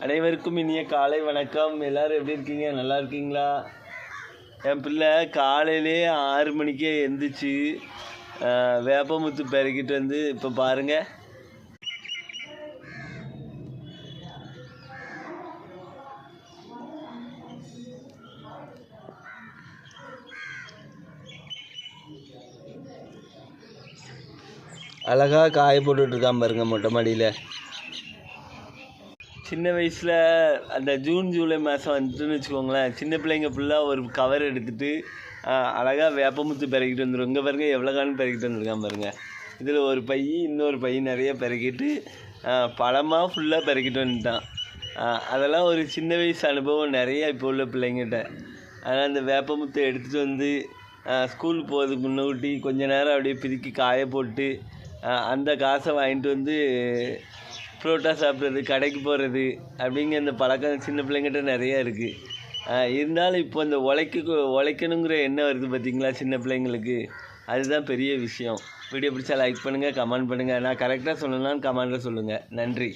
அனைவருக்கும் இனிய காலை வணக்கம். எல்லோரும் எப்படி இருக்கீங்க? நல்லா இருக்கீங்களா? என் பிள்ளை காலையிலே 6 மணிக்கே எழுந்திரிச்சு வேப்பமுத்து பெருக்கிட்டு வந்து இப்போ பாருங்கள், அழகாக காய போட்டுட்ருக்கான் பாருங்கள் மொட்டை மாடியில். சின்ன வயசில் அந்த ஜூன் ஜூலை மாதம் வந்துட்டுன்னு வச்சுக்கோங்களேன், சின்ன பிள்ளைங்க ஃபுல்லாக ஒரு கவர் எடுத்துகிட்டு அழகாக வேப்பமுத்து பெருக்கிட்டு வந்துடும். இங்கே பாருங்கள் எவ்வளோ காலம் பெருக்கிட்டு வந்துருக்கான் பாருங்கள். இதில் ஒரு பை, இன்னொரு பை நிறைய பெருக்கிட்டு பழமாக ஃபுல்லாக பெருக்கிட்டு வந்துட்டான். அதெல்லாம் ஒரு சின்ன வயசு அனுபவம் நிறையா இப்போ உள்ள பிள்ளைங்கிட்ட. அதனால் அந்த வேப்பமுத்தை எடுத்துகிட்டு வந்து ஸ்கூலுக்கு போகிறதுக்கு முன்னாடி கொஞ்ச நேரம் அப்படியே பிரிக்கி காய போட்டு அந்த காசை வாங்கிட்டு வந்து புரோட்டா சாப்பிட்றது, கடைக்கு போகிறது அப்படிங்கிற அந்த பழக்கம் சின்ன பிள்ளைங்கிட்ட நிறையா இருக்குது. இருந்தாலும் இப்போ இந்த உழைக்கணுங்கிற எண்ணம் வருது பார்த்திங்களா சின்ன பிள்ளைங்களுக்கு, அதுதான் பெரிய விஷயம். வீடியோ பிடிச்சா லைக் பண்ணுங்கள், கமெண்ட் பண்ணுங்கள். நான் கரெக்டாக சொல்லணும்னு கமெண்டில் சொல்லுங்கள். நன்றி.